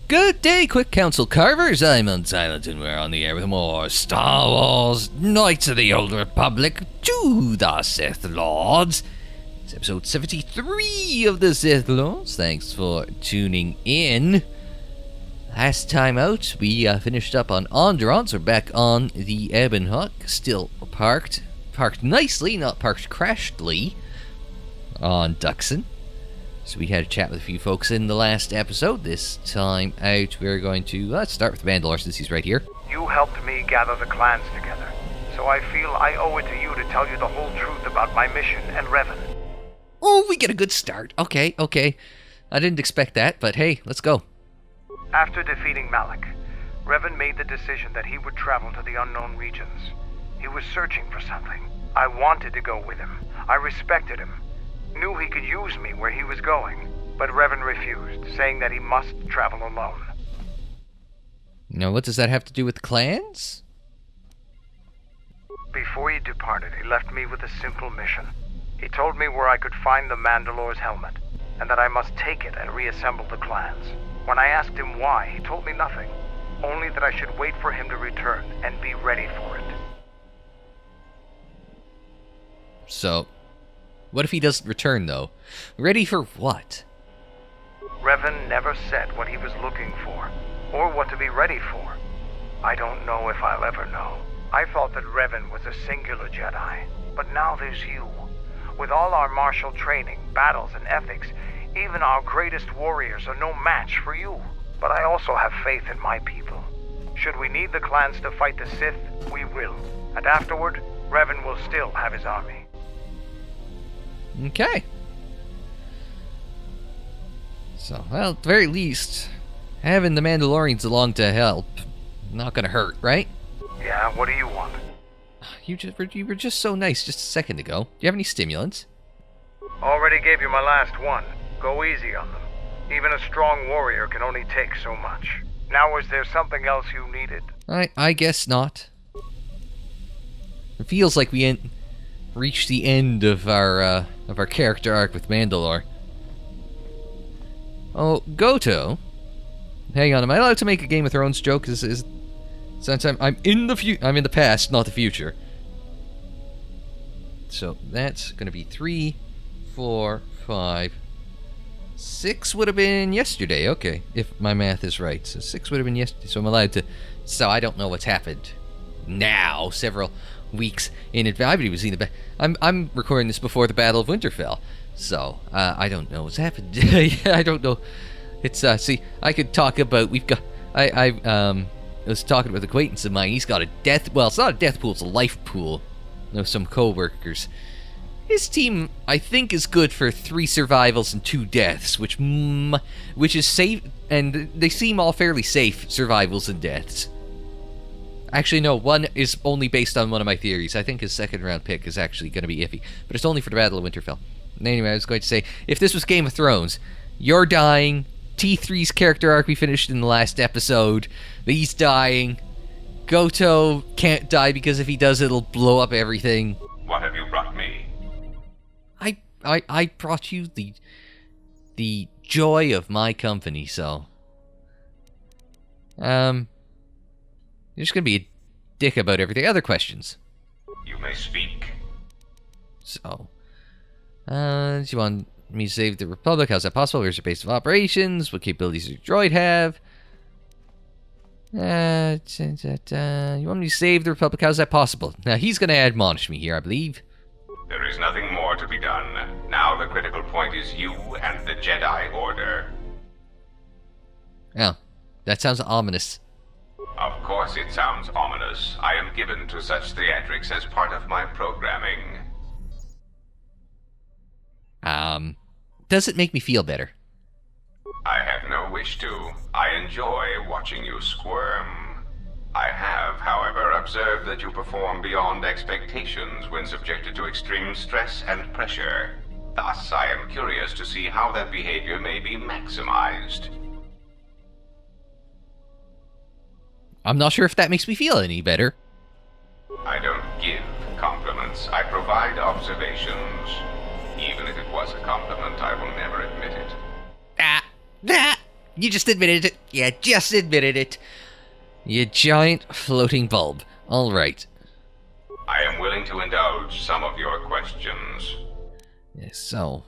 Good day, quick council carvers. I'm Unsilent, and we're on the air with more Star Wars Knights of the Old Republic to the Sith Lords. It's episode 73 of the Sith Lords. Thanks for tuning in. Last time out, we finished up on Onderon, so we're back on the Ebon Hawk, still parked nicely, not parked crashedly, on Duxon. So we had a chat with a few folks in the last episode. This time out, we're going to, let's start with Mandalore since he's right here. You helped me gather the clans together, so I feel I owe it to you to tell you the whole truth about my mission and Revan. Oh, we get a good start. Okay. I didn't expect that, but hey, let's go. After defeating Malak, Revan made the decision that he would travel to the unknown regions. He was searching for something. I wanted to go with him. I respected him. Knew he could use me where he was going, but Revan refused, saying that he must travel alone. Now, what does that have to do with clans? Before he departed, he left me with a simple mission. He told me where I could find the Mandalore's helmet, and that I must take it and reassemble the clans. When I asked him why, he told me nothing, only that I should wait for him to return and be ready for it. So, what if he doesn't return, though? Ready for what? Revan never said what he was looking for, or what to be ready for. I don't know if I'll ever know. I thought that Revan was a singular Jedi, but now there's you. With all our martial training, battles, and ethics, even our greatest warriors are no match for you. But I also have faith in my people. Should we need the clans to fight the Sith, we will. And afterward, Revan will still have his army. Okay. So, well, at the very least, having the Mandalorians along to help, not gonna hurt, right? Yeah, what do you want? You were just so nice just a second ago. Do you have any stimulants? Already gave you my last one. Go easy on them. Even a strong warrior can only take so much. Now, is there something else you needed? I guess not. It feels like we reached the end of our character arc with Mandalore. Oh, Goto. Hang on, am I allowed to make a Game of Thrones joke? Since I'm in the past, not the future. So that's gonna be 3, 4, 5, 6 would have been yesterday. Okay, if my math is right, so 6 would have been yesterday. So I'm allowed to. So I don't know what's happened now. Several weeks in advance. I haven't even seen I'm recording this before the Battle of Winterfell, so I don't know what's happened. Yeah, I don't know. It's see, I could talk about. I was talking with an acquaintance of mine. He's got a death. Well, it's not a death pool. It's a life pool. Some co-workers. His team, I think, is good for 3 survivals and 2 deaths, which is safe, and they seem all fairly safe survivals and deaths. Actually, no, one is only based on one of my theories. I think his second round pick is actually going to be iffy, but it's only for the Battle of Winterfell. Anyway, I was going to say, if this was Game of Thrones, you're dying, T3's character arc we finished in the last episode, he's dying, Goto can't die because if he does, it'll blow up everything. What have you brought me? I brought you the joy of my company, so you're just gonna be a dick about everything. Other questions? You may speak. So, do you want me to save the Republic? How's that possible? Where's your base of operations? What capabilities does your droid have? You want me to save the Republic? How's that possible? Now, he's gonna admonish me here, I believe. There is nothing more to be done. Now the critical point is you and the Jedi Order. Oh, that sounds ominous. Of course it sounds ominous. I am given to such theatrics as part of my programming. Does it make me feel better? I have no wish to. I enjoy watching you squirm. I have, however, observed that you perform beyond expectations when subjected to extreme stress and pressure. Thus, I am curious to see how that behavior may be maximized. I'm not sure if that makes me feel any better. I don't give compliments. I provide observations. Even if it was a compliment, I will never admit it. You just admitted it. You just admitted it. You giant floating bulb. All right. I am willing to indulge some of your questions. Yes, so.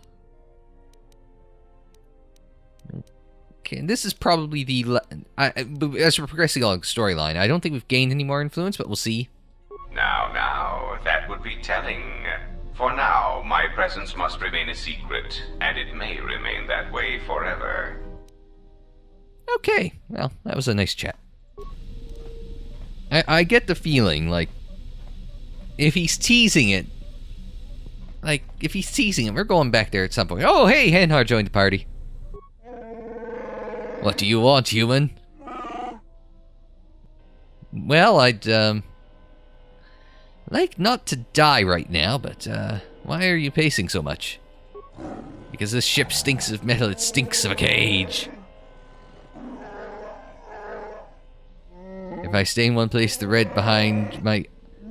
Okay, this is probably the... as we're progressing along the storyline, I don't think we've gained any more influence, but we'll see. Now, that would be telling. For now, my presence must remain a secret, and it may remain that way forever. Okay, well, that was a nice chat. I get the feeling, like, if he's teasing it, we're going back there at some point. Oh, hey, Rendar joined the party. What do you want, human? Well, I'd, like not to die right now, but, why are you pacing so much? Because this ship stinks of metal, it stinks of a cage. If I stay in one place, the red behind my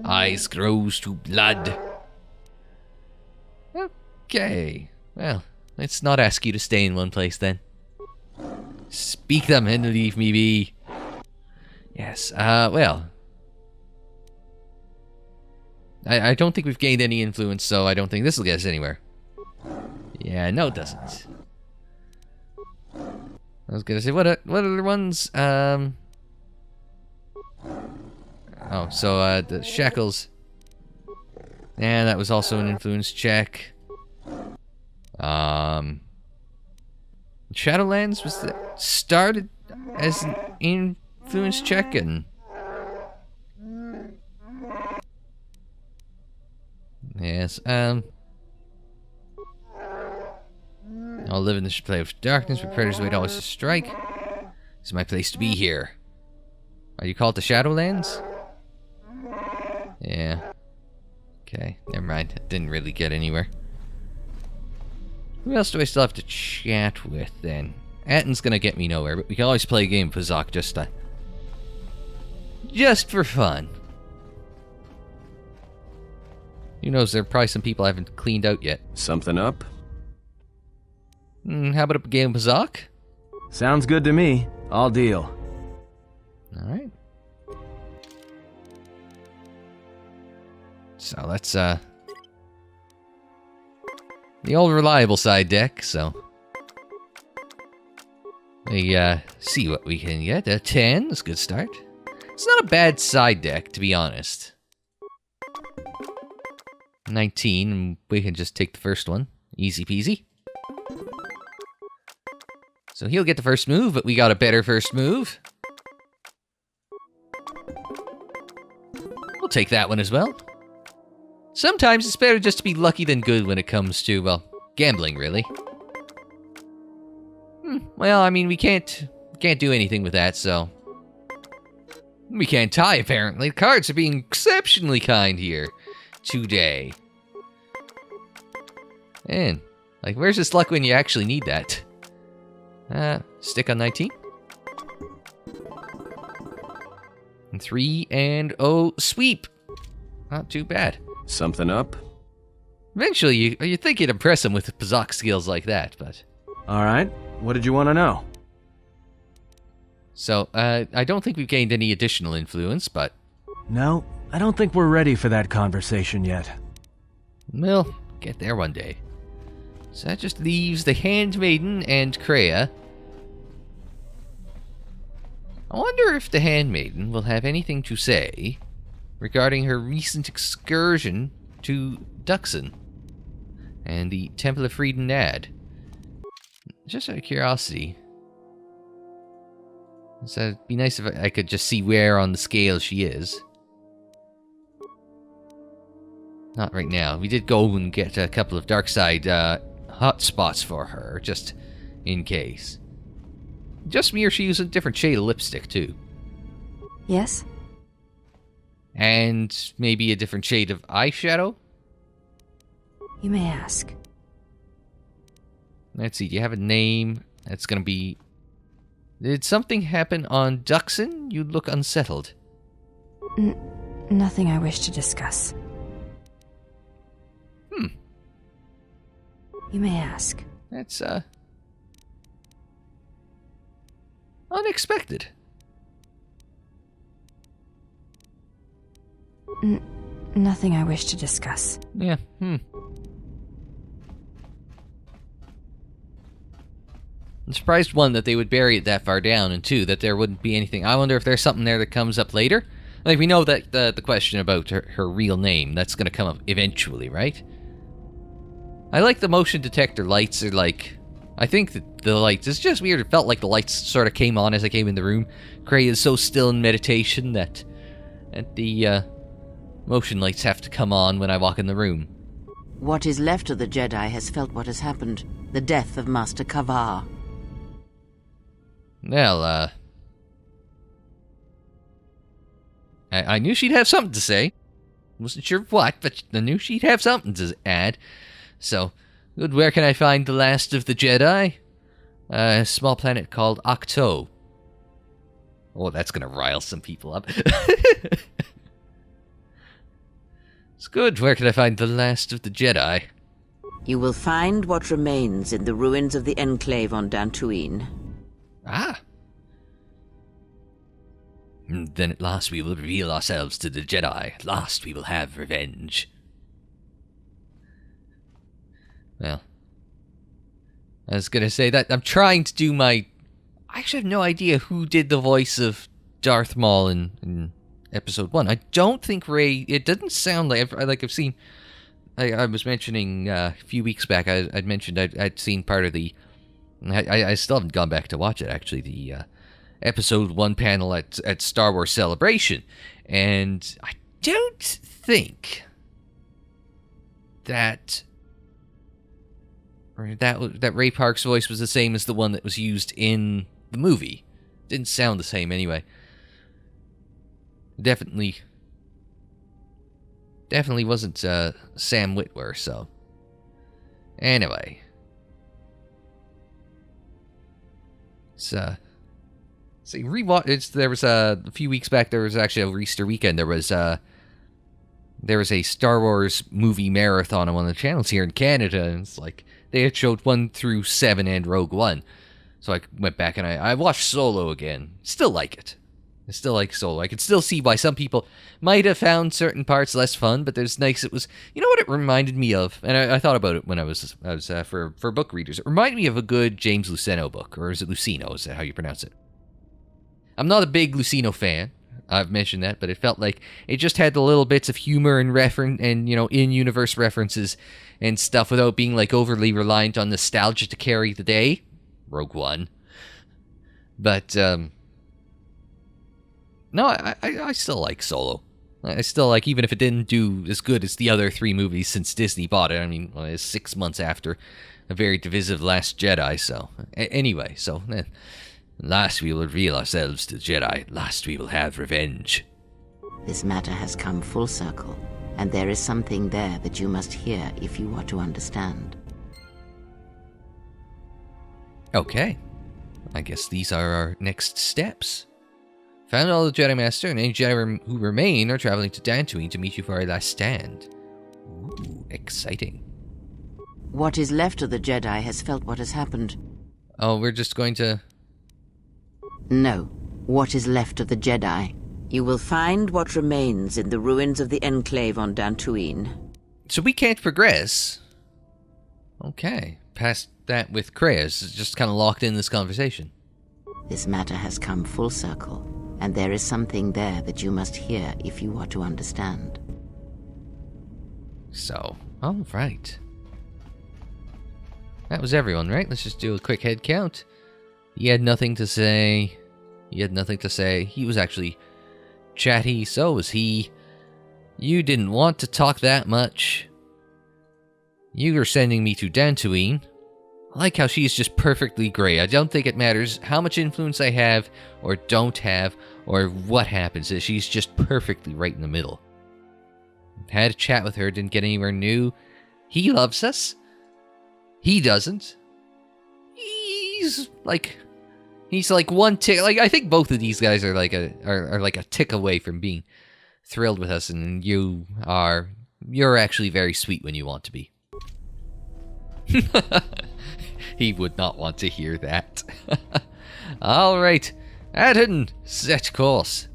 eyes grows to blood. Okay, well, let's not ask you to stay in one place then. Speak them and leave me be. Yes, well. I don't think we've gained any influence, so I don't think this will get us anywhere. Yeah, no it doesn't. I was gonna say, what other ones? Oh, so, the shackles. Yeah, that was also an influence check. Shadowlands was started as an influence check, and yes, I'll live in this place of darkness, where predators wait always to strike. This is my place to be here. Are you called the Shadowlands? Yeah. Okay, never mind. I didn't really get anywhere. Who else do I still have to chat with, then? Atton's gonna get me nowhere, but we can always play a game with Pazak just for fun. Who knows, there are probably some people I haven't cleaned out yet. Something up? How about a game of Pazak? Sounds good to me. I'll deal. Alright. So let's, the old reliable side deck, so we, see what we can get. A 10, that's a good start. It's not a bad side deck, to be honest. 19, we can just take the first one. Easy peasy. So he'll get the first move, but we got a better first move. We'll take that one as well. Sometimes it's better just to be lucky than good when it comes to, well, gambling, really. Well, I mean, we can't do anything with that, so... We can't tie, apparently. The cards are being exceptionally kind here today. And, like, where's this luck when you actually need that? Stick on 19. And 3 and sweep. Not too bad. Something up? Eventually, you think you'd impress him with Pazak skills like that, but... Alright, what did you want to know? So, I don't think we've gained any additional influence, but... No, I don't think we're ready for that conversation yet. We'll get there one day. So that just leaves the Handmaiden and Kreia. I wonder if the Handmaiden will have anything to say regarding her recent excursion to Duxon and the Temple of Frieden Nad. Just out of curiosity. So it'd be nice if I could just see where on the scale she is. Not right now. We did go and get a couple of dark side hot spots for her, just in case. Just me, or she used a different shade of lipstick too. Yes? And maybe a different shade of eyeshadow? You may ask. Let's see, do you have a name? That's gonna be... Did something happen on Duxon? You look unsettled. Nothing I wish to discuss. You may ask. That's, Unexpected. Nothing I wish to discuss. Yeah, I'm surprised, one, that they would bury it that far down, and two, that there wouldn't be anything. I wonder if there's something there that comes up later. Like, we know that the question about her real name, that's going to come up eventually, right? I like the motion detector lights are like... I think that the lights... It's just weird. It felt like the lights sort of came on as I came in the room. Kreia is so still in meditation that the motion lights have to come on when I walk in the room. What is left of the Jedi has felt what has happened. The death of Master Kavar. Well, I knew she'd have something to say. Wasn't sure what, but I knew she'd have something to add. So, good, where can I find the last of the Jedi? A small planet called Octo. Oh, that's gonna rile some people up. It's good, where can I find the last of the Jedi? You will find what remains in the ruins of the Enclave on Dantooine. Ah. Then at last we will reveal ourselves to the Jedi. At last we will have revenge. Well, I was gonna say that I'm trying to do my... I actually have no idea who did the voice of Darth Maul in Episode 1. I don't think Rey... It doesn't sound like... I've seen... I was mentioning a few weeks back, I'd mentioned I'd seen part of the... I still haven't gone back to watch it, actually, the Episode 1 panel at Star Wars Celebration. And I don't think that Ray Park's voice was the same as the one that was used in the movie. Didn't sound the same anyway. Definitely wasn't Sam Witwer, so... Anyway... See, rewatch. There was a few weeks back. There was actually over Easter weekend. There was a Star Wars movie marathon on one of the channels here in Canada, and it's like they had showed 1 through 7 and Rogue One. So I went back and I watched Solo again. Still like it. I still like Solo. I could still see why some people might have found certain parts less fun, but there's nice. It was, you know what it reminded me of, and I thought about it when I was for book readers. It reminded me of a good James Luceno book, or is it Luceno? Is that how you pronounce it? I'm not a big Luceno fan. I've mentioned that, but it felt like it just had the little bits of humor and in-universe references and stuff without being like overly reliant on nostalgia to carry the day. Rogue One, but no, I still like Solo. I still like, even if it didn't do as good as the other 3 movies since Disney bought it. I mean, it's 6 months after a very divisive Last Jedi, so... Anyway, so... Last we will reveal ourselves to the Jedi. Last we will have revenge. This matter has come full circle, and there is something there that you must hear if you are to understand. Okay. I guess these are our next steps. Found all the Jedi Master, and any Jedi who remain are traveling to Dantooine to meet you for our last stand. Ooh, exciting. What is left of the Jedi has felt what has happened. Oh, we're just going to... No. What is left of the Jedi. You will find what remains in the ruins of the Enclave on Dantooine. So we can't progress. Okay. Past that with Kreia, it's just kind of locked in this conversation. This matter has come full circle, and there is something there that you must hear if you are to understand. So, all right. That was everyone, right? Let's just do a quick head count. He had nothing to say. He had nothing to say. He was actually chatty, so was he. You didn't want to talk that much. You were sending me to Dantooine. I like how she's just perfectly gray. I don't think it matters how much influence I have, or don't have, or what happens. She's just perfectly right in the middle. Had a chat with her, didn't get anywhere new. He loves us. He doesn't. He's like one tick. Like, I think both of these guys are like a tick away from being thrilled with us, and you're actually very sweet when you want to be. He would not want to hear that. All right. Adden, set course.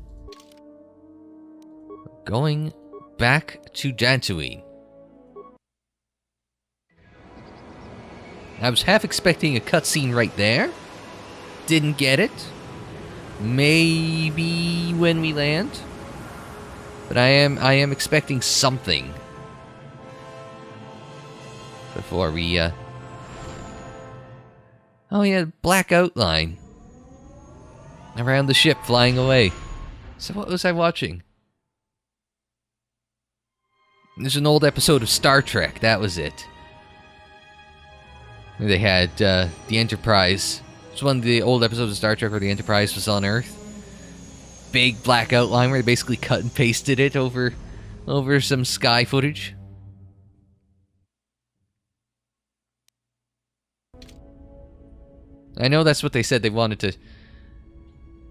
Going back to Dantooine. I was half expecting a cutscene right there. Didn't get it. Maybe when we land. But I am expecting something before we oh yeah, black outline around the ship flying away. So what was I watching? There's an old episode of Star Trek, that was it. They had the Enterprise. It's one of the old episodes of Star Trek where the Enterprise was on Earth. Big black outline where they basically cut and pasted it over some sky footage. I know that's what they said they wanted to... It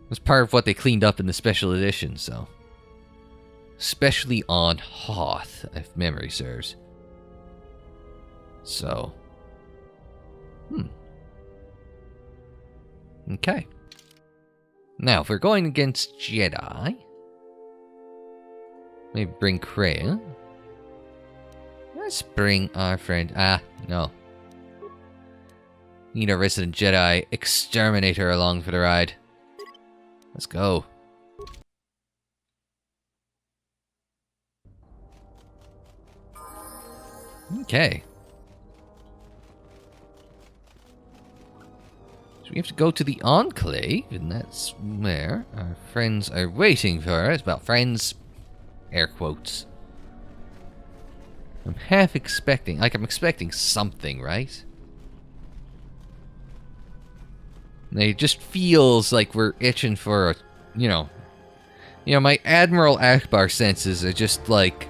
was part of what they cleaned up in the special edition, so... Especially on Hoth, if memory serves. So... Okay. Now, if we're going against Jedi... Maybe bring Kreia. Let's bring our friend... no. Need a resident Jedi exterminator along for the ride. Let's go. Okay. So we have to go to the Enclave, and that's where our friends are waiting for us. Well, friends, air quotes. I'm half expecting, like I'm expecting something, right? It just feels like we're itching for a, you know, my Admiral Akbar senses are just like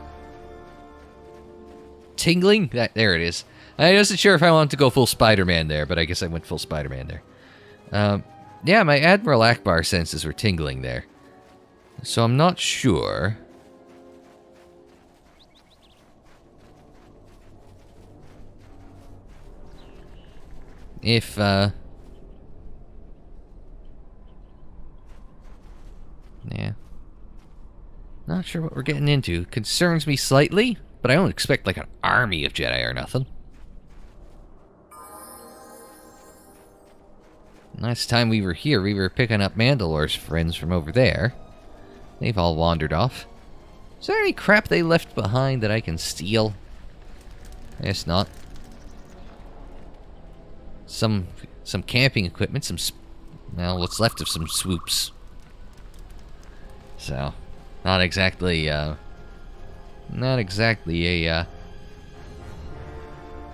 tingling. There it is. I wasn't sure if I wanted to go full Spider-Man there, but I guess I went full Spider-Man there. Yeah, my Admiral Akbar senses were tingling there. So I'm not sure if, yeah. Not sure what we're getting into. Concerns me slightly, but I don't expect like an army of Jedi or nothing. Last time we were here, we were picking up Mandalore's friends from over there. They've all wandered off. Is there any crap they left behind that I can steal? I guess not. Some camping equipment, well, what's left of some swoops. So, not exactly a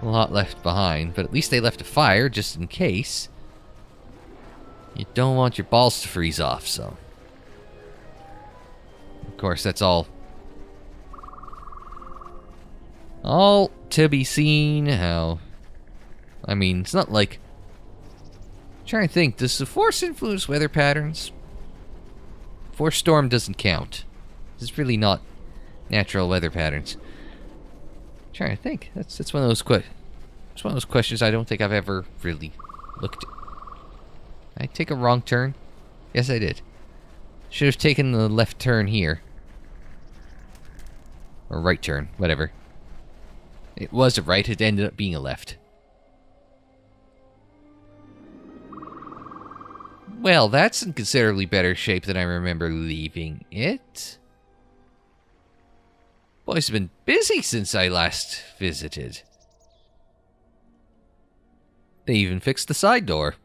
lot left behind, but at least they left a fire just in case. You don't want your balls to freeze off, so. Of course, that's all to be seen. How? I mean, it's not like... I'm trying to think, does the Force influence weather patterns? Force storm doesn't count. It's really not natural weather patterns. I'm trying to think. That's one of those it's one of those questions I don't think I've ever really looked at. Did I take a wrong turn? Yes, I did. Should have taken the left turn here. Or right turn, whatever. It was a right, it ended up being a left. Well, that's in considerably better shape than I remember leaving it. Boys have been busy since I last visited. They even fixed the side door.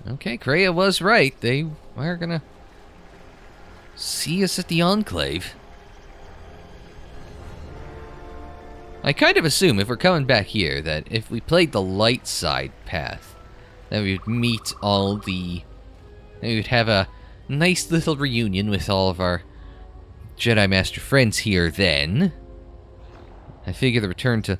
Okay, Kreia was right. They are gonna see us at the Enclave. I kind of assume, if we're coming back here, that if we played the light side path, that we would meet all the... that we would have a nice little reunion with all of our Jedi Master friends here then. I figure the return to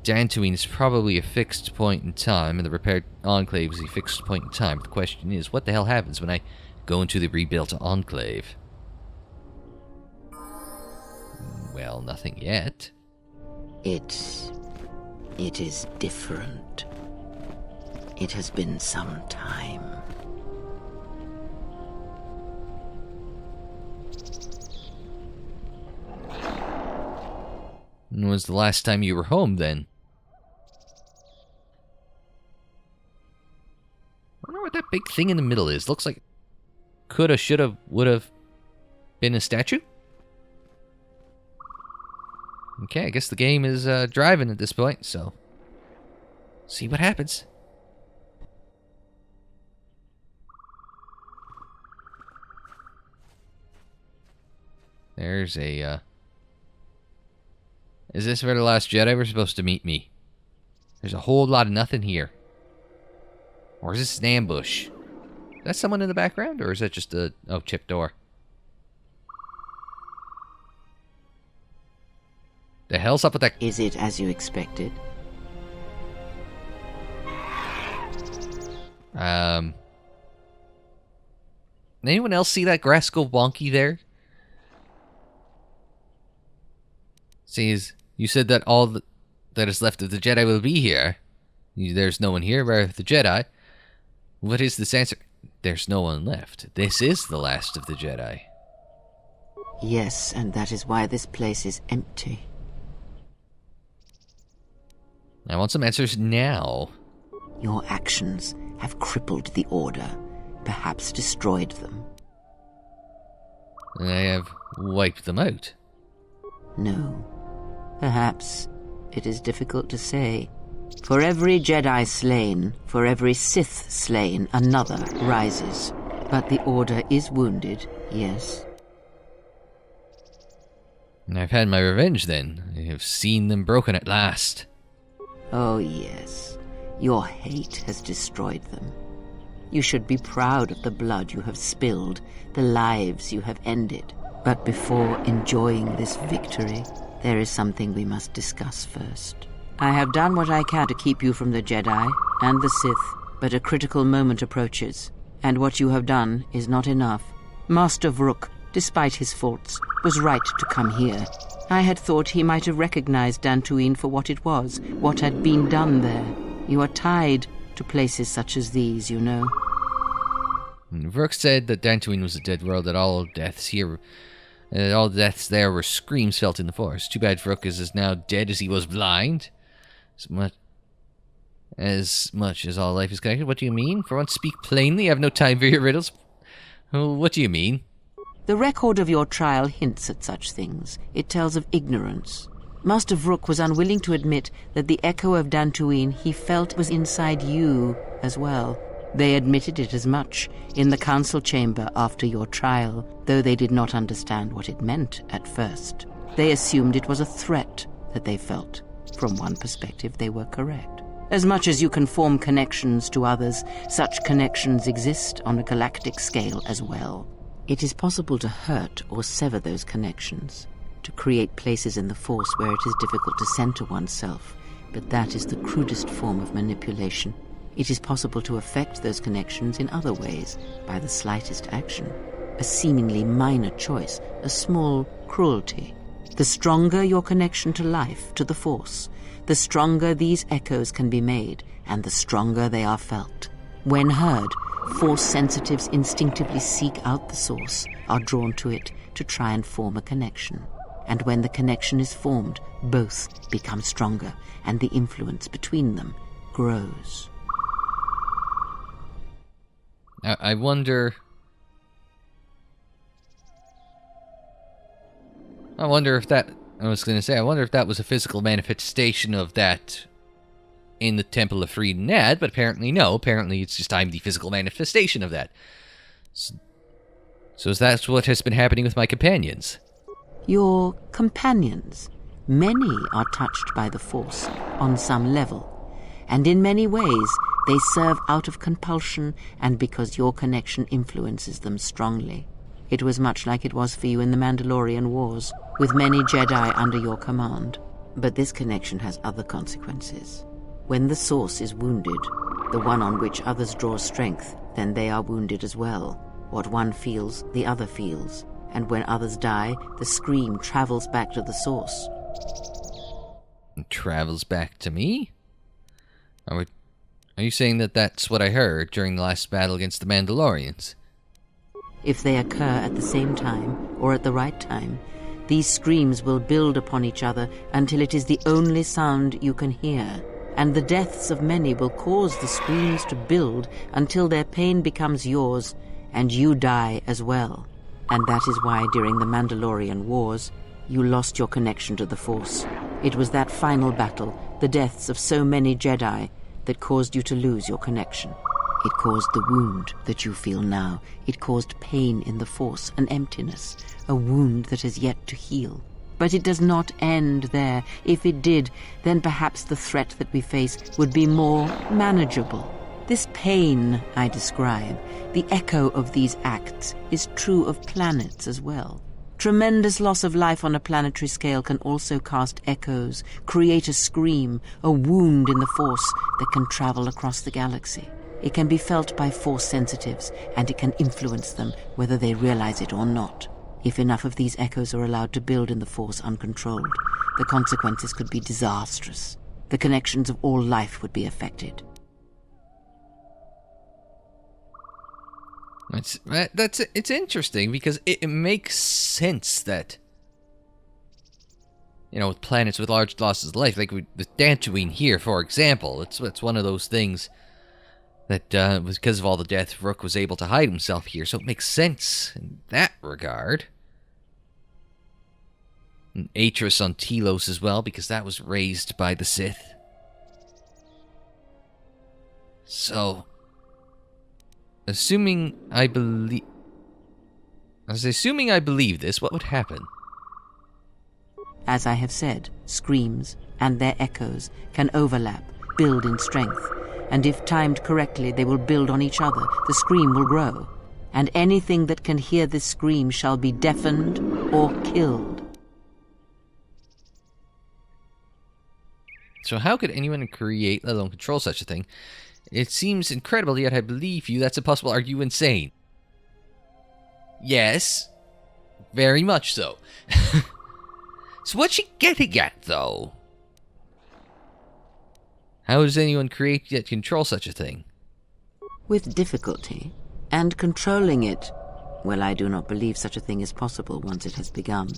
Dantooine is probably a fixed point in time, and the repaired Enclave is a fixed point in time. But the question is, what the hell happens when I go into the rebuilt Enclave? Well, nothing yet. It is different. It has been some time. When was the last time you were home, then? I wonder what that big thing in the middle is. Looks like coulda, shoulda, woulda been a statue? Okay, I guess the game is driving at this point, so... see what happens. There's a, Is this where the Last Jedi were supposed to meet me? There's a whole lot of nothing here. Or is this an ambush? Is that someone in the background? Or is that just a... oh, chipped door. The hell's up with that... Is it as you expected? Anyone else see that grass go wonky there? See, you said that all that is left of the Jedi will be here. There's no one here. Where are the Jedi? What is this answer? There's no one left. This is the last of the Jedi. Yes, and that is why this place is empty. I want some answers now. Your actions have crippled the Order, perhaps destroyed them. And I have wiped them out. No. Perhaps it is difficult to say. For every Jedi slain, for every Sith slain, another rises. But the Order is wounded, yes. And I've had my revenge then. I have seen them broken at last. Oh, yes. Your hate has destroyed them. You should be proud of the blood you have spilled, the lives you have ended. But before enjoying this victory, there is something we must discuss first. I have done what I can to keep you from the Jedi and the Sith, but a critical moment approaches, and what you have done is not enough. Master Vrook, despite his faults, was right to come here. I had thought he might have recognized Dantooine for what it was, what had been done there. You are tied to places such as these, you know. Vrook said that Dantooine was a dead world, that all deaths here... all deaths there were screams felt in the forest. Too bad Vrook is as now dead as he was blind. As much as all life is connected. What do you mean? For once, speak plainly. I have no time for your riddles. Oh, what do you mean? The record of your trial hints at such things. It tells of ignorance. Master Vrook was unwilling to admit that the echo of Dantooine he felt was inside you as well. They admitted it as much in the council chamber after your trial, though they did not understand what it meant at first. They assumed it was a threat that they felt. From one perspective, they were correct. As much as you can form connections to others, such connections exist on a galactic scale as well. It is possible to hurt or sever those connections, to create places in the Force where it is difficult to center oneself, but that is the crudest form of manipulation. It is possible to affect those connections in other ways, by the slightest action. A seemingly minor choice, a small cruelty. The stronger your connection to life, to the Force, the stronger these echoes can be made, and the stronger they are felt. When heard, Force sensitives instinctively seek out the source, are drawn to it to try and form a connection. And when the connection is formed, both become stronger, and the influence between them grows. I wonder if that... I was going to say, I wonder if that was a physical manifestation of that in the Temple of Freed Nad, but apparently no. Apparently it's just I'm the physical manifestation of that. So that's what has been happening with my companions. Your companions. Many are touched by the Force on some level, and in many ways they serve out of compulsion and because your connection influences them strongly. It was much like it was for you in the Mandalorian Wars, with many Jedi under your command. But this connection has other consequences. When the Source is wounded, the one on which others draw strength, then they are wounded as well. What one feels, the other feels. And when others die, the scream travels back to the Source. It travels back to me? Are Are you saying that that's what I heard during the last battle against the Mandalorians? If they occur at the same time, or at the right time, these screams will build upon each other until it is the only sound you can hear, and the deaths of many will cause the screams to build until their pain becomes yours, and you die as well. And that is why during the Mandalorian Wars, you lost your connection to the Force. It was that final battle, the deaths of so many Jedi, that caused you to lose your connection. It caused the wound that you feel now. It caused pain in the Force, an emptiness, a wound that has yet to heal. But it does not end there. If it did, then perhaps the threat that we face would be more manageable. This pain I describe, the echo of these acts, is true of planets as well. Tremendous loss of life on a planetary scale can also cast echoes, create a scream, a wound in the Force that can travel across the galaxy. It can be felt by Force sensitives, and it can influence them whether they realize it or not. If enough of these echoes are allowed to build in the Force uncontrolled, the consequences could be disastrous. The connections of all life would be affected. It's interesting because it makes sense that, with planets with large losses of life, like with Dantooine here, for example, it's one of those things that was because of all the death, Rook was able to hide himself here, so it makes sense in that regard. And Atris on Telos as well, because that was raised by the Sith. So, assuming I believe this, what would happen? As I have said, screams and their echoes can overlap, build in strength, and if timed correctly, they will build on each other. The scream will grow, and anything that can hear this scream shall be deafened or killed. So how could anyone create, let alone control such a thing? It seems incredible, yet I believe you. That's impossible. Are you insane? Yes. Very much so. So what's she getting at, though? How does anyone create yet control such a thing? With difficulty, and controlling it, well, I do not believe such a thing is possible once it has begun.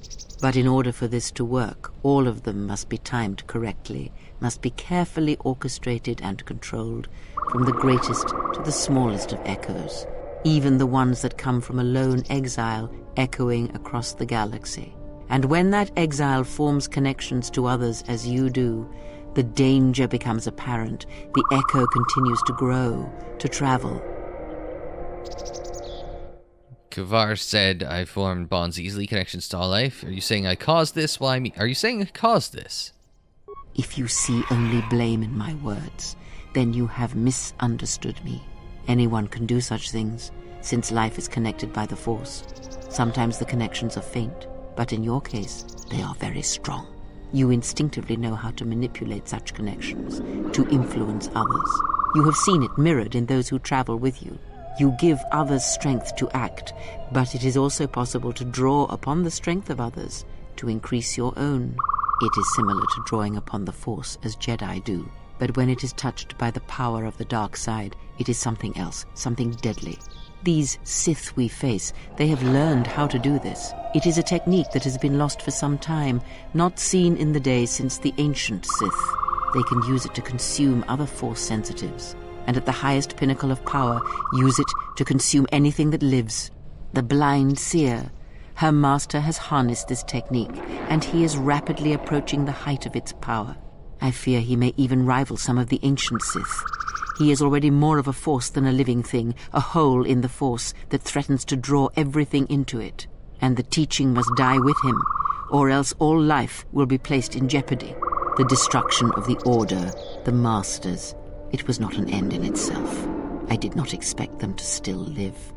But in order for this to work, all of them must be timed correctly, must be carefully orchestrated and controlled, from the greatest to the smallest of echoes, even the ones that come from a lone exile echoing across the galaxy. And when that exile forms connections to others as you do, the danger becomes apparent. The echo continues to grow, to travel. Kavar said I formed bonds easily, connections to all life. Are you saying I caused this? Well, are you saying I caused this? If you see only blame in my words, then you have misunderstood me. Anyone can do such things, since life is connected by the Force. Sometimes the connections are faint, but in your case, they are very strong. You instinctively know how to manipulate such connections, to influence others. You have seen it mirrored in those who travel with you. You give others strength to act, but it is also possible to draw upon the strength of others to increase your own. It is similar to drawing upon the Force as Jedi do, but when it is touched by the power of the dark side, it is something else, something deadly. These Sith we face, they have learned how to do this. It is a technique that has been lost for some time, not seen in the days since the ancient Sith. They can use it to consume other Force sensitives, and at the highest pinnacle of power, use it to consume anything that lives. The blind seer, her master has harnessed this technique, and he is rapidly approaching the height of its power. I fear he may even rival some of the ancient Sith. He is already more of a force than a living thing, a hole in the Force that threatens to draw everything into it. And the teaching must die with him, or else all life will be placed in jeopardy. The destruction of the Order, the Masters, it was not an end in itself. I did not expect them to still live.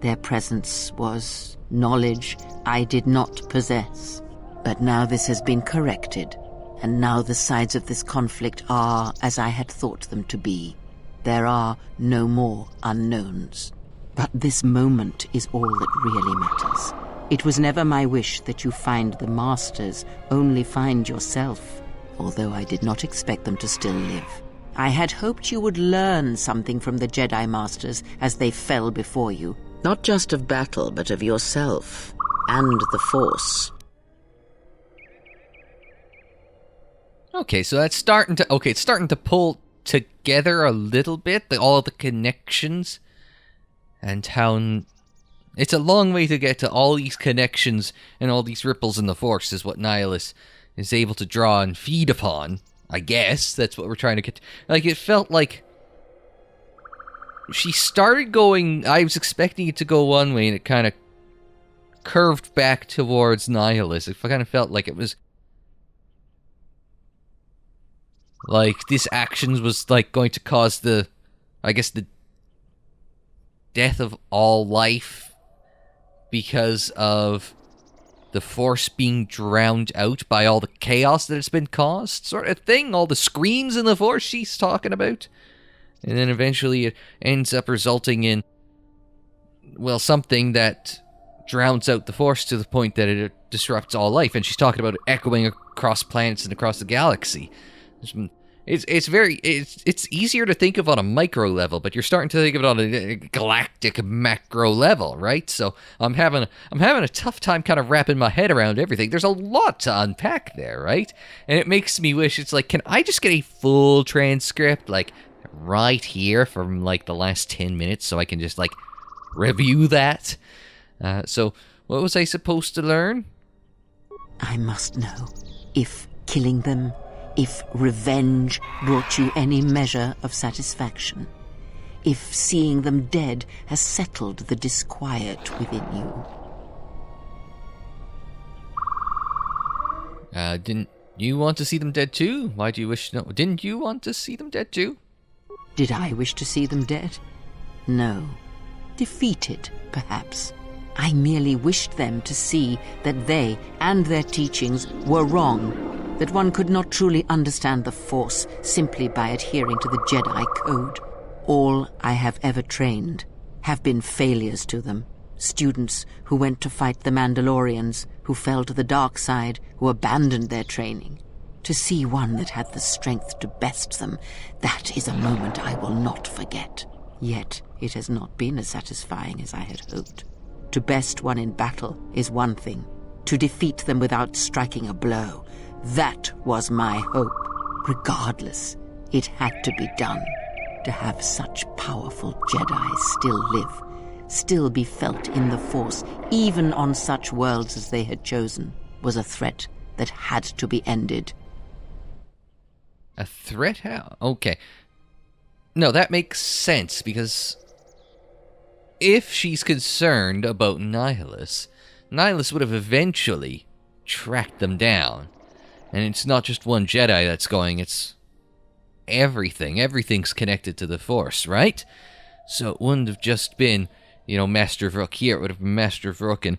Their presence was knowledge I did not possess. But now this has been corrected, and now the sides of this conflict are as I had thought them to be. There are no more unknowns. But this moment is all that really matters. It was never my wish that you find the Masters, only find yourself, although I did not expect them to still live. I had hoped you would learn something from the Jedi Masters as they fell before you. Not just of battle, but of yourself and the Force. Okay, so that's starting to... Okay, it's starting to pull together a little bit, all the connections, and how... It's a long way to get to all these connections and all these ripples in the Force is what Nihilus is able to draw and feed upon. I guess that's what we're trying to get. Like, it felt like she started going... I was expecting it to go one way, and it kind of curved back towards Nihilus. It kind of felt like it was... Like, this actions was, like, going to cause the... I guess the death of all life because of the Force being drowned out by all the chaos that has been caused, sort of thing. All the screams in the Force she's talking about. And then eventually it ends up resulting in, well, something that drowns out the Force to the point that it disrupts all life. And she's talking about it echoing across planets and across the galaxy. It's easier to think of on a micro level, but you're starting to think of it on a galactic macro level, right? So I'm having a tough time kind of wrapping my head around everything. There's a lot to unpack there, right? And it makes me wish, it's like, can I just get a full transcript, like, right here from, like, the last 10 minutes so I can just, like, review that? So what was I supposed to learn? I must know if killing them, if revenge brought you any measure of satisfaction, if seeing them dead has settled the disquiet within you. Didn't you want to see them dead too? Why do you wish... No, didn't you want to see them dead too? Did I wish to see them dead? No. Defeated, perhaps. I merely wished them to see that they and their teachings were wrong, that one could not truly understand the Force simply by adhering to the Jedi Code. All I have ever trained have been failures to them. Students who went to fight the Mandalorians, who fell to the dark side, who abandoned their training. To see one that had the strength to best them, that is a moment I will not forget. Yet it has not been as satisfying as I had hoped. To best one in battle is one thing. To defeat them without striking a blow, that was my hope. Regardless, it had to be done. To have such powerful Jedi still live, still be felt in the Force, even on such worlds as they had chosen, was a threat that had to be ended. A threat? How? Okay. No, that makes sense, because if she's concerned about Nihilus, Nihilus would have eventually tracked them down. And it's not just one Jedi that's going, it's everything. Everything's connected to the Force, right? So it wouldn't have just been, Master Vrook here. It would have been Master Vrook and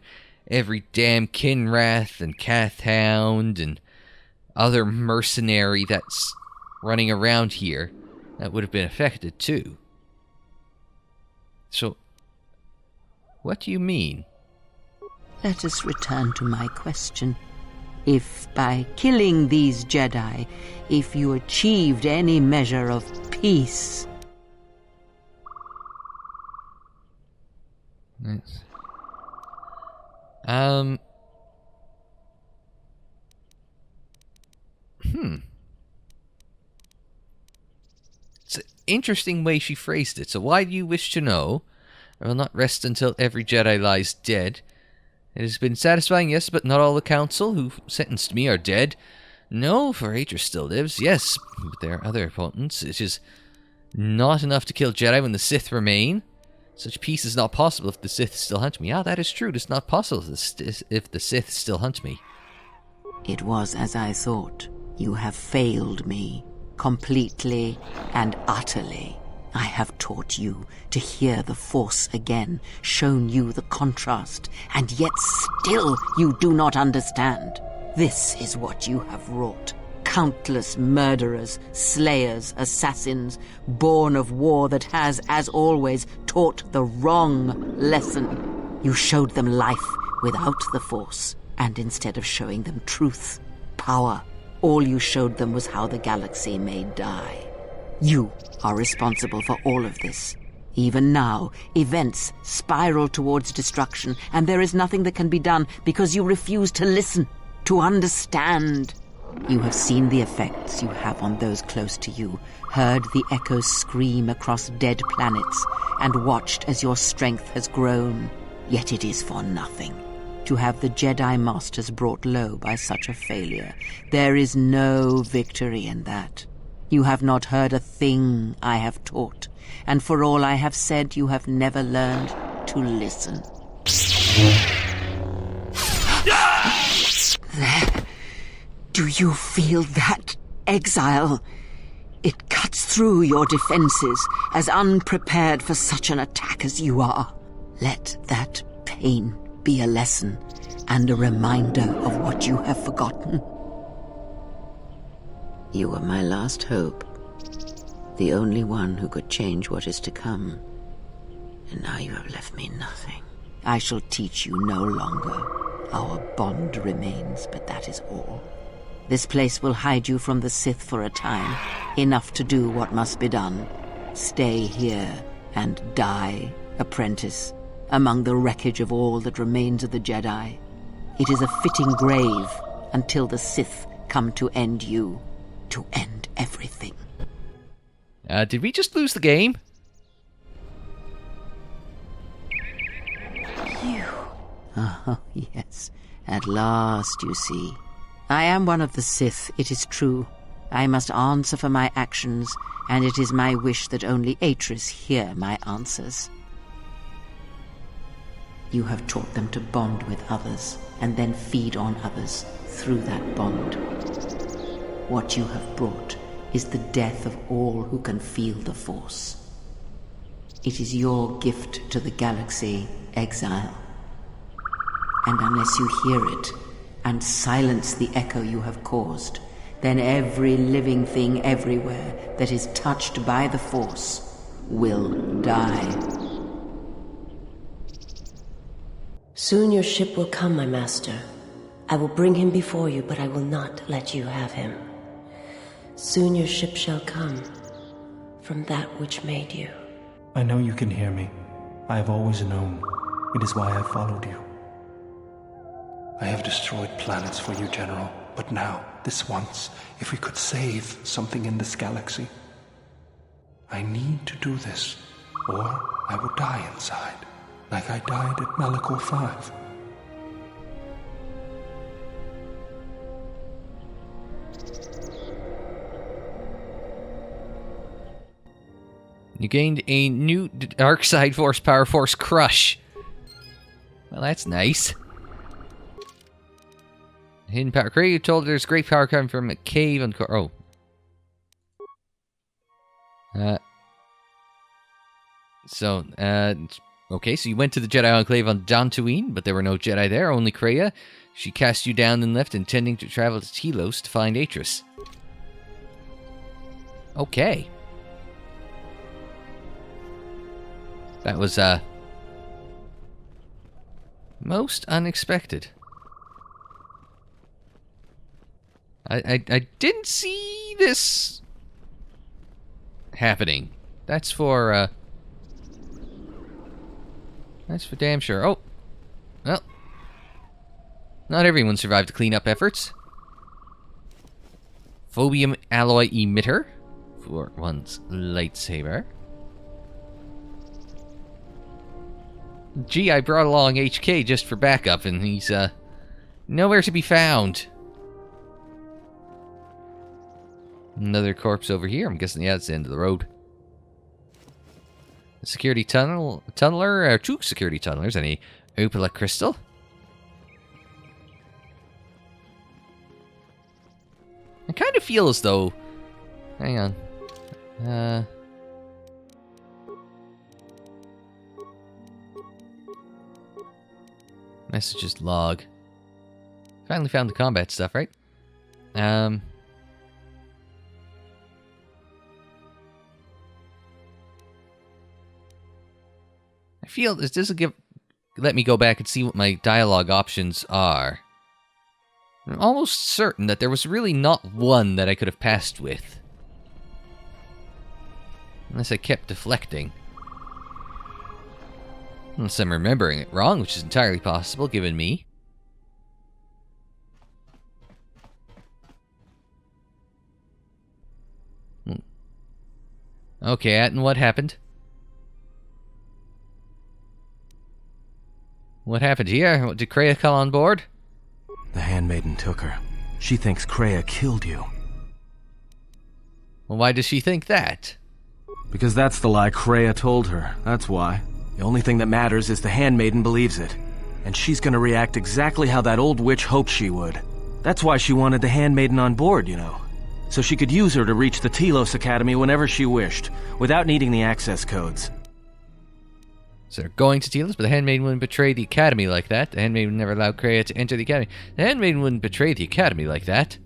every damn Kinrath and Kathhound and other mercenary that's running around here that would have been affected too. So, what do you mean? Let us return to my question. If by killing these Jedi, if you achieved any measure of peace... Nice. It's an interesting way she phrased it. So why do you wish to know? I will not rest until every Jedi lies dead. It has been satisfying, yes, but not all the Council who sentenced me are dead. No, for Aether still lives, yes, but there are other opponents. It is not enough to kill Jedi when the Sith remain. Such peace is not possible if the Sith still hunt me. Ah, that is true. It is not possible if the Sith still hunt me. It was as I thought. You have failed me, completely and utterly. I have taught you to hear the Force again, shown you the contrast, and yet still you do not understand. This is what you have wrought. Countless murderers, slayers, assassins, born of war that has, as always, taught the wrong lesson. You showed them life without the Force, and instead of showing them truth, power, all you showed them was how the galaxy may die. You are responsible for all of this. Even now, events spiral towards destruction, and there is nothing that can be done because you refuse to listen, to understand. You have seen the effects you have on those close to you, heard the echoes scream across dead planets, and watched as your strength has grown. Yet it is for nothing. To have the Jedi Masters brought low by such a failure, there is no victory in that. You have not heard a thing I have taught, and for all I have said, you have never learned to listen. There. Do you feel that, Exile? It cuts through your defenses, as unprepared for such an attack as you are. Let that pain be a lesson and a reminder of what you have forgotten. You were my last hope, the only one who could change what is to come. And now you have left me nothing. I shall teach you no longer. Our bond remains, but that is all. This place will hide you from the Sith for a time, enough to do what must be done. Stay here and die, apprentice, among the wreckage of all that remains of the Jedi. It is a fitting grave until the Sith come to end you, to end everything. Did we just lose the game? You. Oh, yes. At last, you see. I am one of the Sith, it is true. I must answer for my actions, and it is my wish that only Atris hear my answers. You have taught them to bond with others, and then feed on others through that bond. What you have brought is the death of all who can feel the Force. It is your gift to the galaxy, Exile. And unless you hear it, and silence the echo you have caused, then every living thing everywhere that is touched by the Force will die. Soon your ship will come, my master. I will bring him before you, but I will not let you have him. Soon your ship shall come, from that which made you. I know you can hear me. I have always known. It is why I followed you. I have destroyed planets for you, General. But now, this once, if we could save something in this galaxy. I need to do this, or I will die inside, like I died at Malachor 5. You gained a new Dark Side Force Power Force Crush. Well, that's nice. Hidden power. Kreia told there's great power coming from a cave on... Okay, so you went to the Jedi Enclave on Dantooine, but there were no Jedi there, only Kreia. She cast you down and left, intending to travel to Telos to find Atris. Okay. That was, most unexpected. I didn't see this happening. That's for damn sure. Oh, well, not everyone survived the cleanup efforts. Phobium alloy emitter for one's lightsaber. Gee, I brought along HK just for backup, and he's nowhere to be found. Another corpse over here. I'm guessing, yeah, it's the end of the road. A security tunneler, two security tunnelers, and a Opala crystal. I kind of feel as though... Hang on. Messages log. Finally found the combat stuff, right? I feel this doesn't let me go back and see what my dialogue options are. I'm almost certain that there was really not one that I could have passed with. Unless I kept deflecting. Unless I'm remembering it wrong, which is entirely possible, given me. Okay, Atton, what happened? What happened here? Did Kreia come on board? The Handmaiden took her. She thinks Kreia killed you. Well, why does she think that? Because that's the lie Kreia told her, that's why. The only thing that matters is the Handmaiden believes it. And she's gonna react exactly how that old witch hoped she would. That's why she wanted the Handmaiden on board, you know. So she could use her to reach the Telos Academy whenever she wished, without needing the access codes. So they're going to Telos, but the Handmaiden wouldn't betray the Academy like that. The Handmaiden would never allow Kreia to enter the Academy. The Handmaiden wouldn't betray the Academy like that.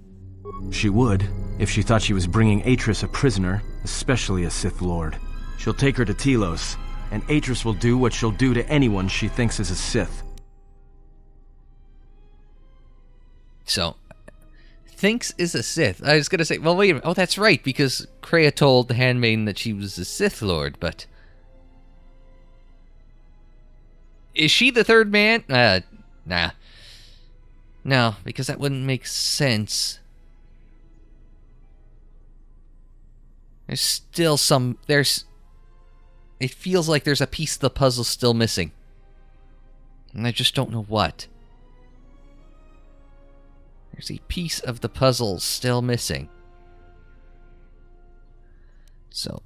She would, if she thought she was bringing Atris a prisoner, especially a Sith Lord. She'll take her to Telos, and Atris will do what she'll do to anyone she thinks is a Sith. So, thinks is a Sith. I was gonna say, well, wait a minute. Oh, that's right, because Kreia told the Handmaiden that she was a Sith Lord, but... Is she the third man? Nah. No, because that wouldn't make sense. There's still some... It feels like there's a piece of the puzzle still missing. And I just don't know what. There's a piece of the puzzle still missing. So...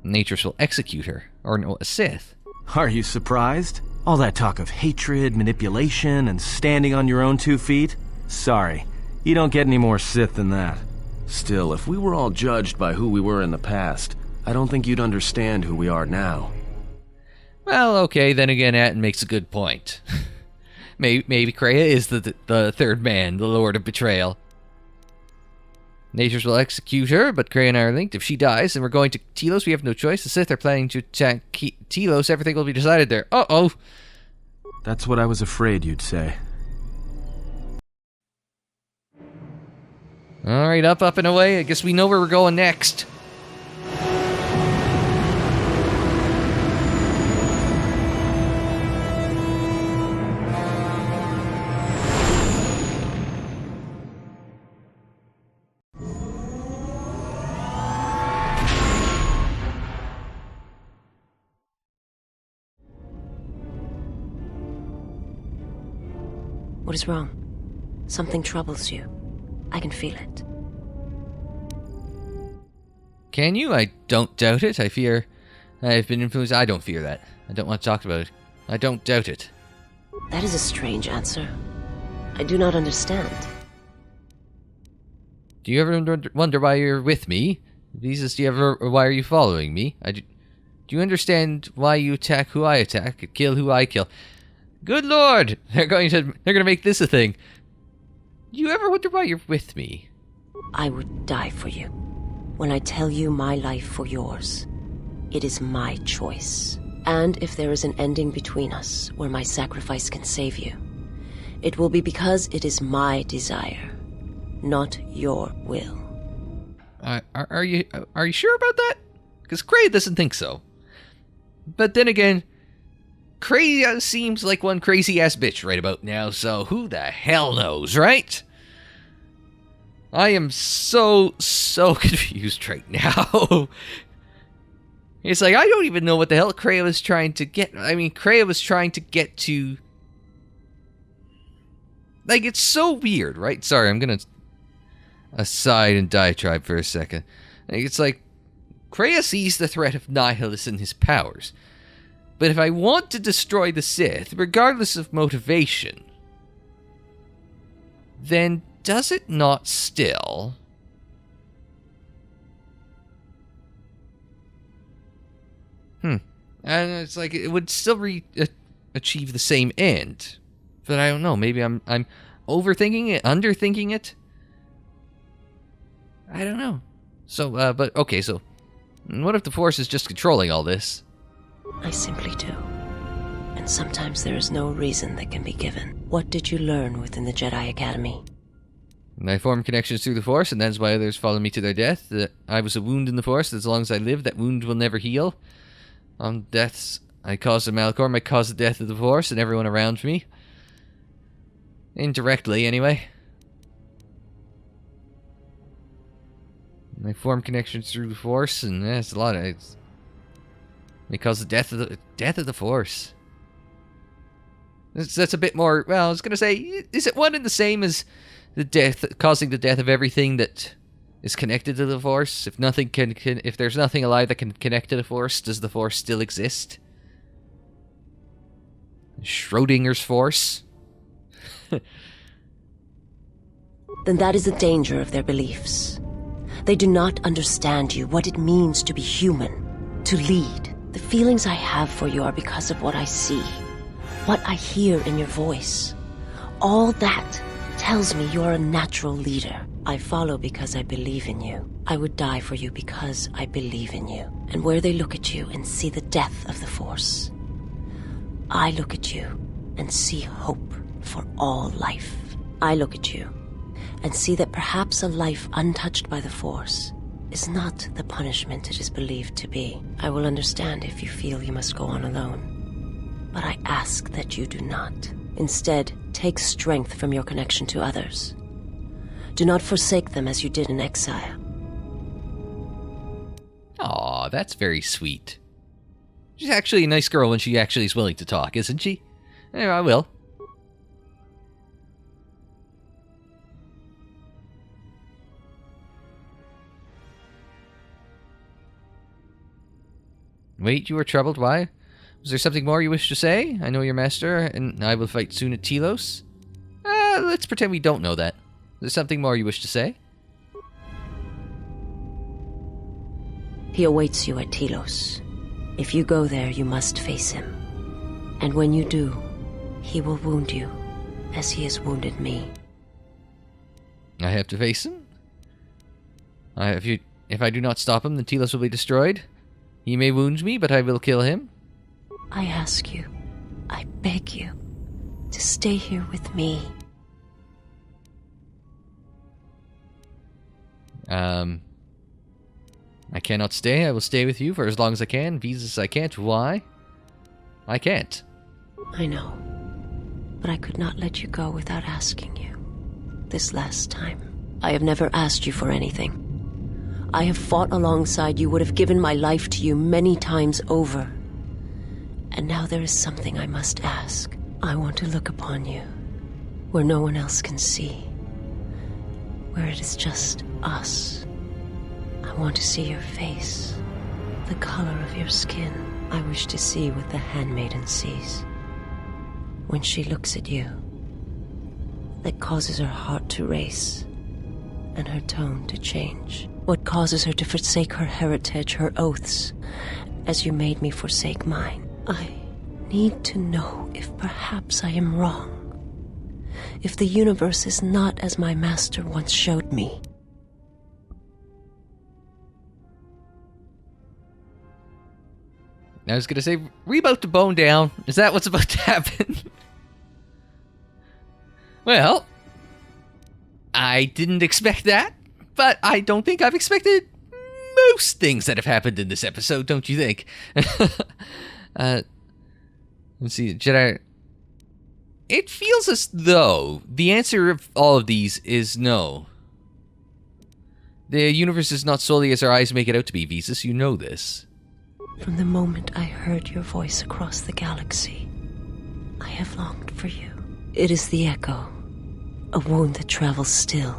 Atris will execute her. Or no, a Sith. Are you surprised? All that talk of hatred, manipulation, and standing on your own 2 feet? Sorry, you don't get any more Sith than that. Still, if we were all judged by who we were in the past, I don't think you'd understand who we are now. Well, okay, then again, Atton makes a good point. maybe Kreia is the third man, the Lord of Betrayal. Atris will execute her, but Kreia and I are linked. If she dies and we're going to Telos, we have no choice. The Sith are planning to attack Telos. Everything will be decided there. Uh-oh! That's what I was afraid you'd say. Alright, up and away. I guess we know where we're going next. What is wrong? Something troubles you. I can feel it. Can you? I don't doubt it. I fear I've been influenced. I don't fear that. I don't want to talk about it. I don't doubt it. That is a strange answer. I do not understand. Do you ever wonder why you're with me? Jesus, why are you following me? Do you understand why you attack who I attack, kill who I kill? Good Lord! They're gonna make this a thing. Do you ever wonder why you're with me? I would die for you. When I tell you my life for yours, it is my choice. And if there is an ending between us where my sacrifice can save you, it will be because it is my desire, not your will. Are you sure about that? Because Kreia doesn't think so. But then again, Kreia seems like one crazy-ass bitch right about now, so who the hell knows, right? I am so confused right now. It's like, I don't even know what the hell Kreia was trying to get. I mean, Kreia was trying to get to... Like, it's so weird, right? Sorry, I'm gonna aside and diatribe for a second. It's like, Kreia sees the threat of Nihilus in his powers. But if I want to destroy the Sith, regardless of motivation, then does it not still... And it's like, it would still achieve the same end. But I don't know, maybe I'm overthinking it, underthinking it? I don't know. So, but, okay, so, what if the Force is just controlling all this? I simply do. And sometimes there is no reason that can be given. What did you learn within the Jedi Academy? And I form connections through the Force, and that's why others follow me to their death. I was a wound in the Force. As long as I live, that wound will never heal. On deaths I caused a Malachor might cause the death of the Force and everyone around me. Indirectly, anyway. And I form connections through the Force, and that's a lot of it. May cause the death of the Force. That's a bit more. Well, I was gonna say, is it one and the same as the death, causing the death of everything that is connected to the Force? If nothing can if there's nothing alive that can connect to the Force, does the Force still exist? Schrodinger's Force. Then that is the danger of their beliefs. They do not understand you, what it means to be human, to lead. The feelings I have for you are because of what I see, what I hear in your voice. All that tells me you're a natural leader. I follow because I believe in you. I would die for you because I believe in you. And where they look at you and see the death of the Force, I look at you and see hope for all life. I look at you and see that perhaps a life untouched by the Force is not the punishment it is believed to be. I will understand if you feel you must go on alone. But I ask that you do not. Instead, take strength from your connection to others. Do not forsake them as you did in Exile. Aw, that's very sweet. She's actually a nice girl when she actually is willing to talk, isn't she? Anyway, I will. Wait, you were troubled? Why? Was there something more you wish to say? I know your master, and I will fight soon at Telos. Let's pretend we don't know that. Is there something more you wish to say? He awaits you at Telos. If you go there, you must face him. And when you do, he will wound you, as he has wounded me. I have to face him? If I do not stop him, then Telos will be destroyed. He may wound me, but I will kill him. I ask you, I beg you, to stay here with me. I cannot stay. I will stay with you for as long as I can. Visas I can't. Why? I can't. I know, but I could not let you go without asking you. This last time, I have never asked you for anything. I have fought alongside you, would have given my life to you many times over. And now there is something I must ask. I want to look upon you, where no one else can see. Where it is just us. I want to see your face, the color of your skin. I wish to see what the handmaiden sees when she looks at you. That causes her heart to race and her tone to change. What causes her to forsake her heritage, her oaths, as you made me forsake mine. I need to know if perhaps I am wrong. If the universe is not as my master once showed me. I was going to say, we about to bone down. Is that what's about to happen? Well, I didn't expect that, but I don't think I've expected most things that have happened in this episode, don't you think? Let's see, Jedi... It feels as though the answer of all of these is no. The universe is not solely as our eyes make it out to be, Visas. You know this. From the moment I heard your voice across the galaxy, I have longed for you. It is the echo, a wound that travels still,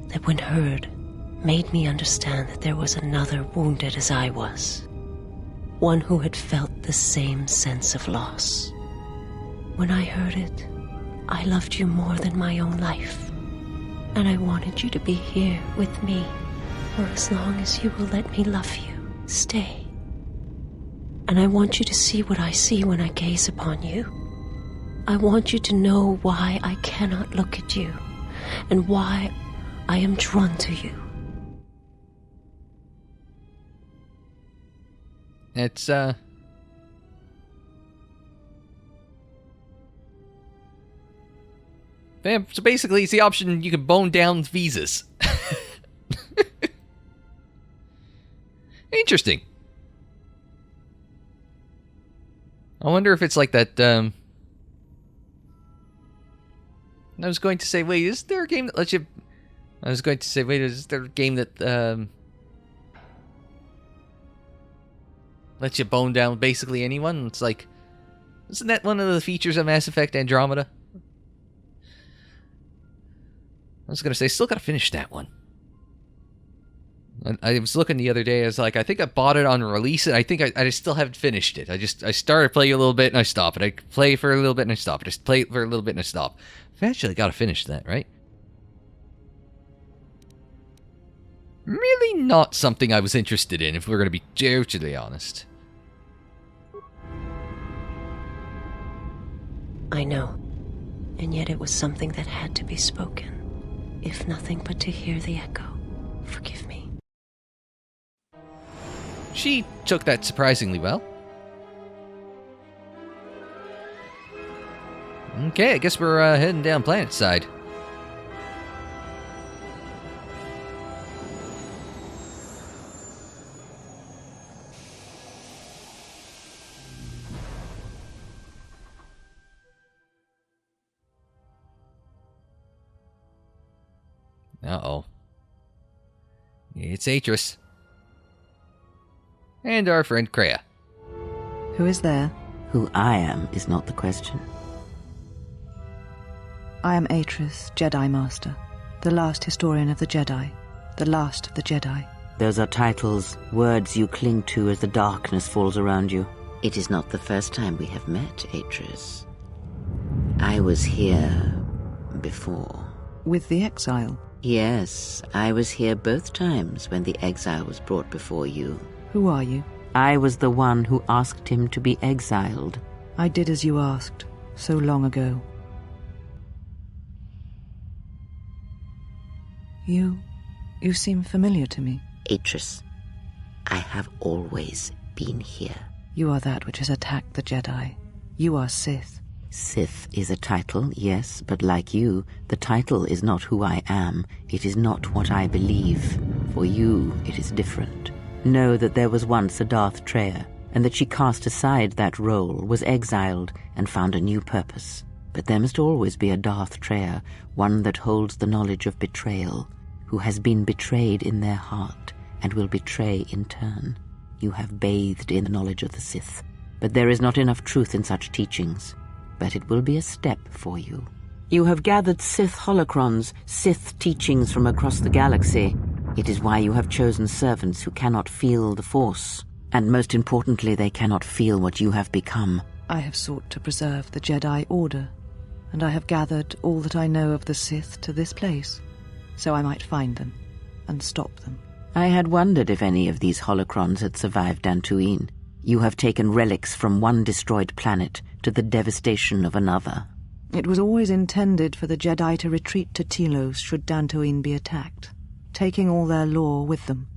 that when heard, made me understand that there was another wounded as I was. One who had felt the same sense of loss. When I heard it, I loved you more than my own life. And I wanted you to be here with me, for as long as you will let me love you. Stay. And I want you to see what I see when I gaze upon you. I want you to know why I cannot look at you, and why I am drawn to you. It's, So basically, it's the option you can bone down visas. Interesting. I wonder if it's like that, I was going to say, wait, is there a game that lets you... I was going to say, wait, is there a game that, lets you bone down basically anyone? It's like... Isn't that one of the features of Mass Effect Andromeda? I was going to say, still got to finish that one. I was looking the other day, I was like, I think I bought it on release, and I think I still haven't finished it. I started playing a little bit, and I stop it. I play for a little bit, and I stop it. I play it for a little bit, and I stop. I've actually got to finish that, right? Really not something I was interested in, if we're going to be totally honest. I know. And yet it was something that had to be spoken. If nothing but to hear the echo. Forgive me. She took that surprisingly well. Okay, I guess we're heading down planet side. Uh-oh. It's Atris. And our friend Kreia. Who is there? Who I am is not the question. I am Atris, Jedi Master, the last historian of the Jedi, the last of the Jedi. Those are titles, words you cling to as the darkness falls around you. It is not the first time we have met, Atris. I was here before. With the Exile? Yes, I was here both times when the Exile was brought before you. Who are you? I was the one who asked him to be exiled. I did as you asked, so long ago. You seem familiar to me. Atris, I have always been here. You are that which has attacked the Jedi. You are Sith. Sith is a title, yes, but like you, the title is not who I am. It is not what I believe. For you, it is different. Know that there was once a Darth Treya, and that she cast aside that role, was exiled, and found a new purpose. But there must always be a Darth Treya, one that holds the knowledge of betrayal, who has been betrayed in their heart, and will betray in turn. You have bathed in the knowledge of the Sith, but there is not enough truth in such teachings. But it will be a step for you. You have gathered Sith holocrons, Sith teachings from across the galaxy. It is why you have chosen servants who cannot feel the Force. And most importantly, they cannot feel what you have become. I have sought to preserve the Jedi Order, and I have gathered all that I know of the Sith to this place, so I might find them and stop them. I had wondered if any of these holocrons had survived Dantooine. You have taken relics from one destroyed planet to the devastation of another. It was always intended for the Jedi to retreat to Telos should Dantooine be attacked, taking all their lore with them.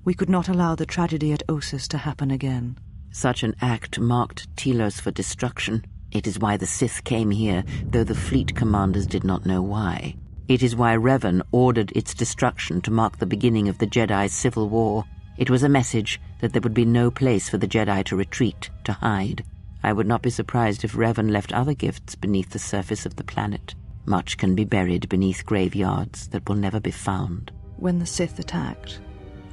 We could not allow the tragedy at Ossus to happen again. Such an act marked Telos for destruction. It is why the Sith came here, though the fleet commanders did not know why. It is why Revan ordered its destruction to mark the beginning of the Jedi's civil war. It was a message that there would be no place for the Jedi to retreat, to hide. I would not be surprised if Revan left other gifts beneath the surface of the planet. Much can be buried beneath graveyards that will never be found. When the Sith attacked,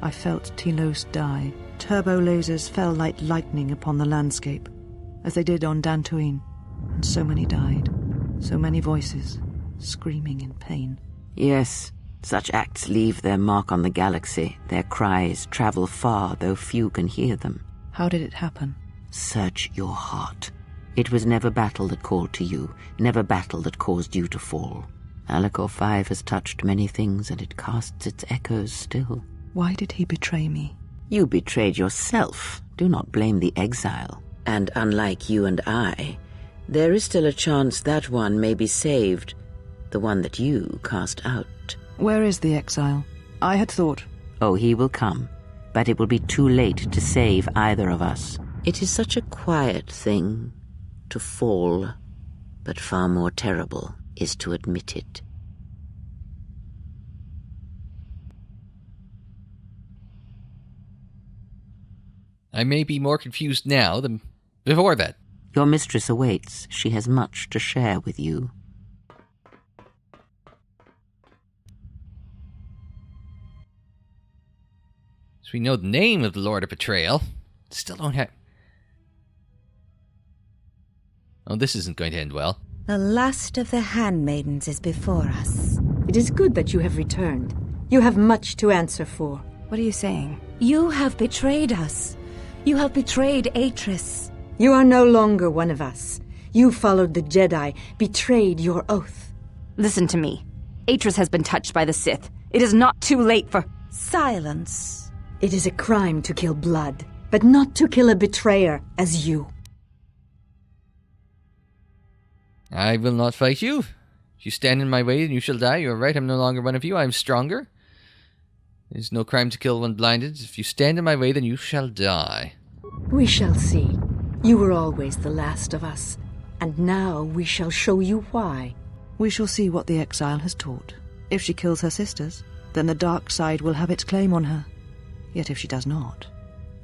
I felt Telos die. Turbo lasers fell like lightning upon the landscape, as they did on Dantooine, and so many died. So many voices, screaming in pain. Yes. Such acts leave their mark on the galaxy. Their cries travel far, though few can hear them. How did it happen? Search your heart. It was never battle that called to you, never battle that caused you to fall. Alacor 5 has touched many things, and it casts its echoes still. Why did he betray me? You betrayed yourself. Do not blame the Exile. And unlike you and I, there is still a chance that one may be saved, the one that you cast out. Where is the Exile? I had thought... Oh, he will come, but it will be too late to save either of us. It is such a quiet thing to fall, but far more terrible is to admit it. I may be more confused now than before that. Your mistress awaits. She has much to share with you. So we know the name of the Lord of Betrayal. Still don't have... Oh, this isn't going to end well. The last of the handmaidens is before us. It is good that you have returned. You have much to answer for. What are you saying? You have betrayed us. You have betrayed Atris. You are no longer one of us. You followed the Jedi, betrayed your oath. Listen to me. Atris has been touched by the Sith. It is not too late for... Silence. It is a crime to kill blood, but not to kill a betrayer as you. I will not fight you. If you stand in my way, then you shall die. You are right, I'm no longer one of you. I am stronger. It is no crime to kill one blinded. If you stand in my way, then you shall die. We shall see. You were always the last of us, and now we shall show you why. We shall see what the Exile has taught. If she kills her sisters, then the dark side will have its claim on her. Yet if she does not,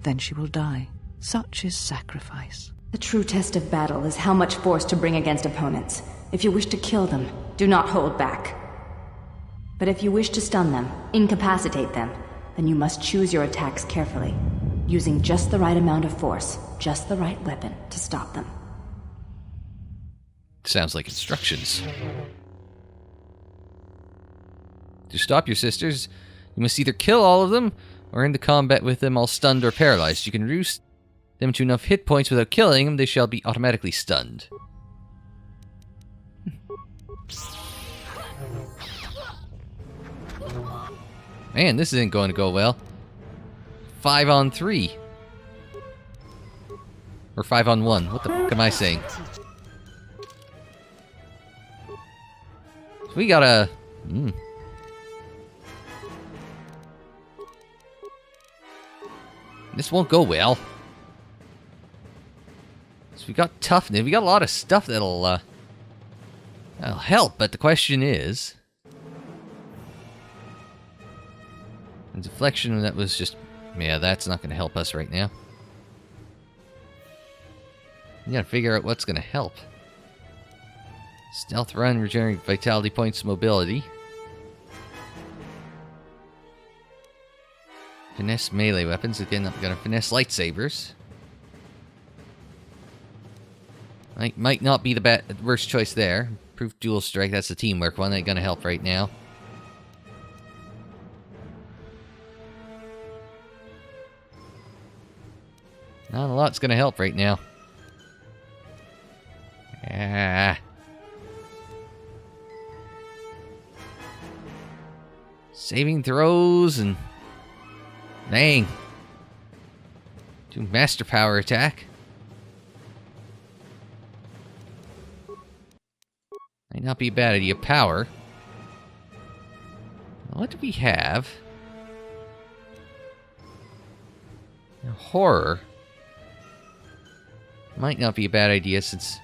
then she will die. Such is sacrifice. The true test of battle is how much force to bring against opponents. If you wish to kill them, do not hold back. But if you wish to stun them, incapacitate them, then you must choose your attacks carefully, using just the right amount of force, just the right weapon to stop them. Sounds like instructions. To stop your sisters, you must either kill all of them, or into combat with them all stunned or paralyzed. You can reduce them to enough hit points without killing them, they shall be automatically stunned. Man, this isn't going to go well. 5 on 3. Or 5 on 1. What the fuck am I saying? So we got a... This won't go well. So we got toughness. We got a lot of stuff that'll help, but the question is... And deflection, that was just... Yeah, that's not going to help us right now. You gotta figure out what's going to help. Stealth run, regenerate vitality points, mobility. Finesse melee weapons. Again, I'm going to finesse lightsabers. Might not be the worst choice there. Proof dual strike, that's the teamwork one. Ain't going to help right now. Not a lot's going to help right now. Saving throws and... Dang. Do master power attack. Might not be a bad idea. Power. What do we have? Horror. Might not be a bad idea since...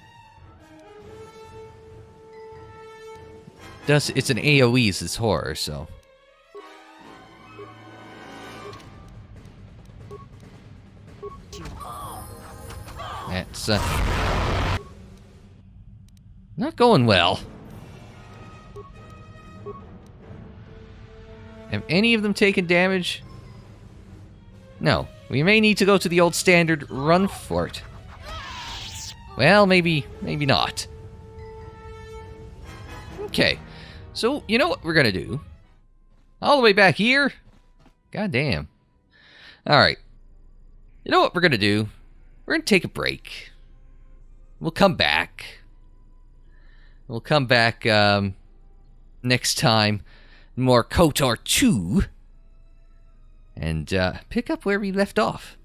It's an AoE, it's horror, so... That's, not going well. Have any of them taken damage? No. We may need to go to the old standard run for it. Well, maybe not. Okay. So, you know what we're gonna do? All the way back here? God damn. Alright. You know what we're gonna do? We're gonna take a break. We'll come back. We'll come back next time. More KOTOR 2. And pick up where we left off.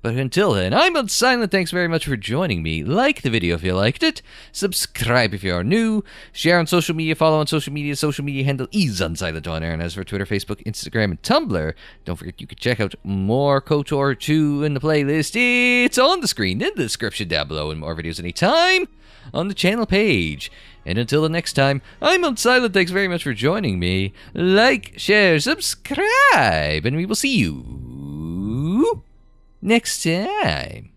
But until then, I'm Unsilent. Thanks very much for joining me. Like the video if you liked it. Subscribe if you are new. Share on social media. Follow on social media. Social media handle is Unsilent on air. And as for Twitter, Facebook, Instagram, and Tumblr, don't forget you can check out more KOTOR 2 in the playlist. It's on the screen in the description down below, and more videos anytime on the channel page. And until the next time, I'm Unsilent. Thanks very much for joining me. Like, share, subscribe, and we will see you next time.